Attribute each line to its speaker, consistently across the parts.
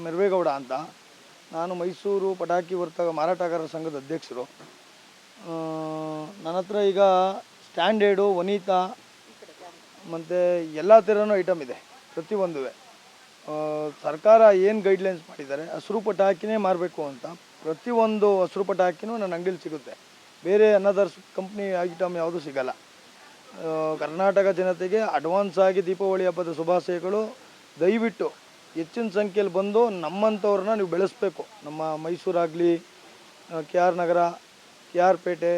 Speaker 1: ಮೆರವೇಗೌಡ ಅಂತ, ನಾನು ಮೈಸೂರು ಪಟಾಕಿ ವರ್ತಕ ಮಾರಾಟಗಾರರ ಸಂಘದ ಅಧ್ಯಕ್ಷರು. ನನ್ನ ಹತ್ರ ಈಗ ಸ್ಟ್ಯಾಂಡರ್ಡು, ವನಿತಾ ಮತ್ತು ಎಲ್ಲ ಥರನೂ ಐಟಮ್ ಇದೆ. ಪ್ರತಿಯೊಂದು ಸರ್ಕಾರ ಏನು ಗೈಡ್ಲೈನ್ಸ್ ಮಾಡಿದ್ದಾರೆ, ಹಸಿರು ಪಟಾಕಿನೇ ಮಾರಬೇಕು ಅಂತ. ಪ್ರತಿಯೊಂದು ಹಸಿರು ಪಟಾಕಿನೂ ನನ್ನ ಅಂಗಡಿಲಿ ಸಿಗುತ್ತೆ. ಬೇರೆ ಅನ್ನದರ್ಸ್ ಕಂಪ್ನಿ ಐಟಮ್ ಯಾವುದೂ ಸಿಗಲ್ಲ. ಕರ್ನಾಟಕ ಜನತೆಗೆ ಅಡ್ವಾನ್ಸ್ ಆಗಿ ದೀಪಾವಳಿ ಹಬ್ಬದ ಶುಭಾಶಯಗಳು. ದಯವಿಟ್ಟು ಹೆಚ್ಚಿನ ಸಂಖ್ಯೆಯಲ್ಲಿ ಬಂದು ನಮ್ಮಂಥವ್ರನ್ನ ನೀವು ಬೆಳೆಸಬೇಕು. ನಮ್ಮ ಮೈಸೂರಾಗಲಿ, ಕೆ ಆರ್ ನಗರ, ಕೆ ಆರ್ ಪೇಟೆ,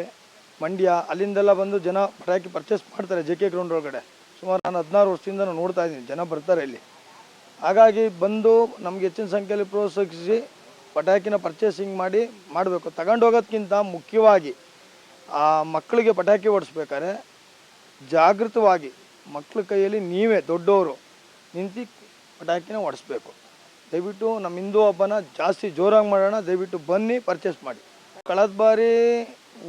Speaker 1: ಮಂಡ್ಯ, ಅಲ್ಲಿಂದೆಲ್ಲ ಬಂದು ಜನ ಪಟಾಕಿ ಪರ್ಚೇಸ್ ಮಾಡ್ತಾರೆ. ಜೆ ಕೆ ಗ್ರೌಂಡ್ ಒಳಗಡೆ ಸುಮಾರು ನಾನು 16 ವರ್ಷದಿಂದ ನಾನು ನೋಡ್ತಾ ಇದ್ದೀನಿ, ಜನ ಬರ್ತಾರೆ ಇಲ್ಲಿ. ಹಾಗಾಗಿ ಬಂದು ನಮಗೆ ಹೆಚ್ಚಿನ ಸಂಖ್ಯೆಯಲ್ಲಿ ಪ್ರೋತ್ಸಾಹಿಸಿ ಪಟಾಕಿನ ಪರ್ಚೇಸಿಂಗ್ ಮಾಡಬೇಕು. ತಗೊಂಡೋಗೋದಕ್ಕಿಂತ ಮುಖ್ಯವಾಗಿ ಆ ಮಕ್ಕಳಿಗೆ ಪಟಾಕಿ ಓಡಿಸ್ಬೇಕಾದ್ರೆ ಜಾಗೃತವಾಗಿ ಮಕ್ಕಳ ಕೈಯಲ್ಲಿ ನೀವೇ ದೊಡ್ಡವರು ನಿಂತು ಪಟಾಕಿನ ಓಡಿಸ್ಬೇಕು. ದಯವಿಟ್ಟು ನಮ್ಮ ಹಿಂದೂ ಹಬ್ಬನ ಜಾಸ್ತಿ ಜೋರಾಗಿ ಮಾಡೋಣ. ದಯವಿಟ್ಟು ಬನ್ನಿ, ಪರ್ಚೇಸ್ ಮಾಡಿ. ಕಳೆದ ಬಾರಿ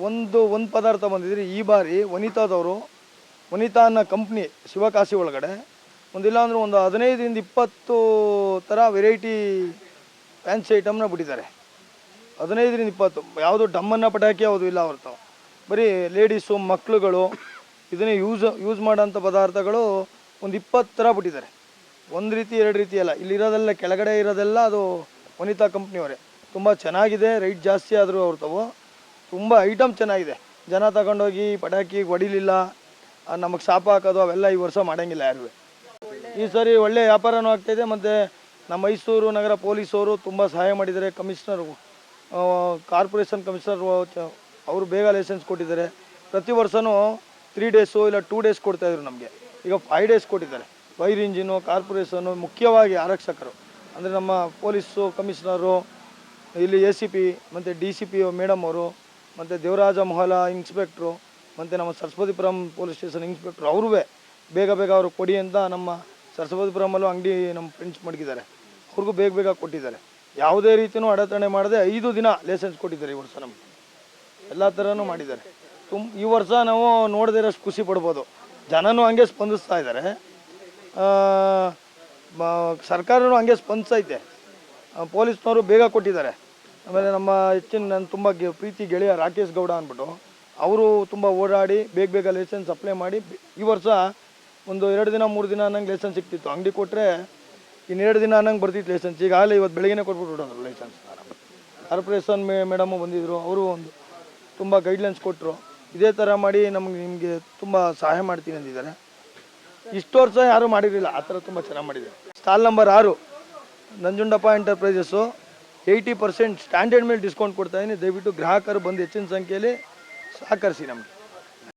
Speaker 1: ಒಂದು ಪದಾರ್ಥ ಬಂದಿದ್ರಿ. ಈ ಬಾರಿ ವನಿತಾ ಅನ್ನೋ ಕಂಪ್ನಿ ಶಿವಕಾಶಿ ಒಳಗಡೆ ಒಂದಿಲ್ಲ ಅಂದ್ರೆ ಒಂದು 15-20 ಥರ ವೆರೈಟಿ ಫ್ಯಾನ್ಸಿ ಐಟಮ್ನ ಬಿಟ್ಟಿದ್ದಾರೆ. 15-20 ಯಾವುದು ಡಮ್ಮನ್ನ ಪಟಾಕಿ ಯಾವುದು ಇಲ್ಲ ಅವ್ರದ್ದು. ಬರೀ ಲೇಡೀಸು, ಮಕ್ಕಳುಗಳು ಇದನ್ನೇ ಯೂಸ್ ಮಾಡೋಂಥ ಪದಾರ್ಥಗಳು ಒಂದು 20 ಥರ ಬಿಟ್ಟಿದ್ದಾರೆ. ಒಂದು ರೀತಿ 2 ರೀತಿ ಅಲ್ಲ, ಇಲ್ಲಿರೋದೆಲ್ಲ ಕೆಳಗಡೆ ಇರೋದೆಲ್ಲ ಅದು ವನಿತಾ ಕಂಪ್ನಿಯವರೇ. ತುಂಬ ಚೆನ್ನಾಗಿದೆ. ರೈಟ್ ಜಾಸ್ತಿ ಆದರೂ ಅವ್ರದ್ದು ತುಂಬ ಐಟಮ್ ಚೆನ್ನಾಗಿದೆ. ಜನ ತಗೊಂಡೋಗಿ ಪಟಾಕಿ ಹೊಡಿಲಿಲ್ಲ, ನಮಗೆ ಶಾಪ ಹಾಕೋದು ಅವೆಲ್ಲ ಈ ವರ್ಷ ಮಾಡೋಂಗಿಲ್ಲ ಯಾರು. ಈ ಸರಿ ಒಳ್ಳೆ ವ್ಯಾಪಾರನೂ ಆಗ್ತಾಯಿದೆ. ಮತ್ತು ನಮ್ಮ ಮೈಸೂರು ನಗರ ಪೊಲೀಸವರು ತುಂಬ ಸಹಾಯ ಮಾಡಿದ್ದಾರೆ. ಕಮಿಷನರು, ಕಾರ್ಪೊರೇಷನ್ ಕಮಿಷನರ್ ಅವರು ಬೇಗ ಲೈಸೆನ್ಸ್ ಕೊಟ್ಟಿದ್ದಾರೆ. ಪ್ರತಿ ವರ್ಷವೂ 3 ಡೇಸು ಇಲ್ಲ 2 ಡೇಸ್ ಕೊಡ್ತಾಯಿದ್ರು ನಮಗೆ. ಈಗ 5 ಡೇಸ್ ಕೊಟ್ಟಿದ್ದಾರೆ. ಫೈರ್ ಇಂಜಿನು, ಕಾರ್ಪೊರೇಷನು, ಮುಖ್ಯವಾಗಿ ಆರಕ್ಷಕರು ಅಂದರೆ ನಮ್ಮ ಪೊಲೀಸು ಕಮಿಷನರು, ಇಲ್ಲಿ ACP ಮತ್ತು DCP ಮೇಡಮ್ ಅವರು, ಮತ್ತು ದೇವರಾಜ ಮೊಹಲ ಇನ್ಸ್ಪೆಕ್ಟ್ರು, ಮತ್ತು ನಮ್ಮ ಸರಸ್ವತಿಪುರಂ ಪೊಲೀಸ್ ಸ್ಟೇಷನ್ ಇನ್ಸ್ಪೆಕ್ಟ್ರು ಅವರೂ ಬೇಗ ಅವರು ಕೊಡಿ ಅಂತ ನಮ್ಮ ಸರಸ್ವತಿಪುರಮಲ್ಲೂ ಅಂಗಡಿ ನಮ್ಮ ಫ್ರೆಂಡ್ಸ್ ಮಡಗಿದ್ದಾರೆ. ಅವ್ರಿಗೂ ಬೇಗ ಕೊಟ್ಟಿದ್ದಾರೆ. ಯಾವುದೇ ರೀತಿಯೂ ಅಡೆತಡೆ ಮಾಡದೆ 5 ದಿನ ಲೈಸೆನ್ಸ್ ಕೊಟ್ಟಿದ್ದಾರೆ. ಈ ವರ್ಷ ನಮಗೆ ಎಲ್ಲ ಥರನೂ ಮಾಡಿದ್ದಾರೆ. ಈ ವರ್ಷ ನಾವು ನೋಡದೇ ಇರೋಷ್ಟು ಖುಷಿ ಪಡ್ಬೋದು. ಜನನೂ ಹಂಗೆ ಸ್ಪಂದಿಸ್ತಾ ಇದ್ದಾರೆ, ಸರ್ಕಾರನೂ ಹಂಗೆ ಸ್ಪಂದಿಸೈತೆ. ಪೊಲೀಸ್ನವರು ಬೇಗ ಕೊಟ್ಟಿದ್ದಾರೆ. ಆಮೇಲೆ ನಮ್ಮ ನನ್ನ ತುಂಬ ಪ್ರೀತಿ ಗೆಳೆಯ ರಾಕೇಶ್ ಗೌಡ ಅಂದ್ಬಿಟ್ಟು ಅವರು ತುಂಬ ಓಡಾಡಿ ಬೇಗ ಲೈಸೆನ್ಸ್ ಅಪ್ಲೈ ಮಾಡಿ ಈ ವರ್ಷ ಒಂದು 2 ದಿನ 3 ದಿನ ಅನ್ನಂಗೆ ಲೈಸೆನ್ಸ್ ಸಿಕ್ತಿತ್ತು. ಅಂಗಡಿ ಕೊಟ್ಟರೆ ಇನ್ನು 2 ದಿನ ಅನ್ನಂಗೆ ಬರ್ತಿತ್ತು ಲೈಸೆನ್ಸ್. ಈಗಾಗಲೇ ಇವತ್ತು ಬೆಳಗ್ಗೆ ಕೊಟ್ಬಿಟ್ಟು ಲೈಸೆನ್ಸ್. ಕಾರ್ಪೊರೇಷನ್ ಮೇಡಮು ಬಂದಿದ್ದರು, ಅವರು ಒಂದು ತುಂಬ ಗೈಡ್ಲೈನ್ಸ್ ಕೊಟ್ಟರು. ಇದೇ ಥರ ಮಾಡಿ ನಿಮಗೆ ತುಂಬ ಸಹಾಯ ಮಾಡ್ತೀನಿ ಅಂದಿದ್ದಾರೆ. ಇಷ್ಟು ವರ್ಷ ಯಾರೂ ಮಾಡಿರಲಿಲ್ಲ ಆ ಥರ. ತುಂಬ ಚೆನ್ನಾಗಿ ಮಾಡಿದ್ದಾರೆ. Stall number 6 Nanjundappa enterprises 80% standard ಮೇಲೆ ಡಿಸ್ಕೌಂಟ್ ಕೊಡ್ತಾಯಿದ್ದೀನಿ. ದಯವಿಟ್ಟು ಗ್ರಾಹಕರು ಬಂದು ಹೆಚ್ಚಿನ ಸಂಖ್ಯೆಯಲ್ಲಿ ಸಹಕರಿಸಿ ನಮಗೆ.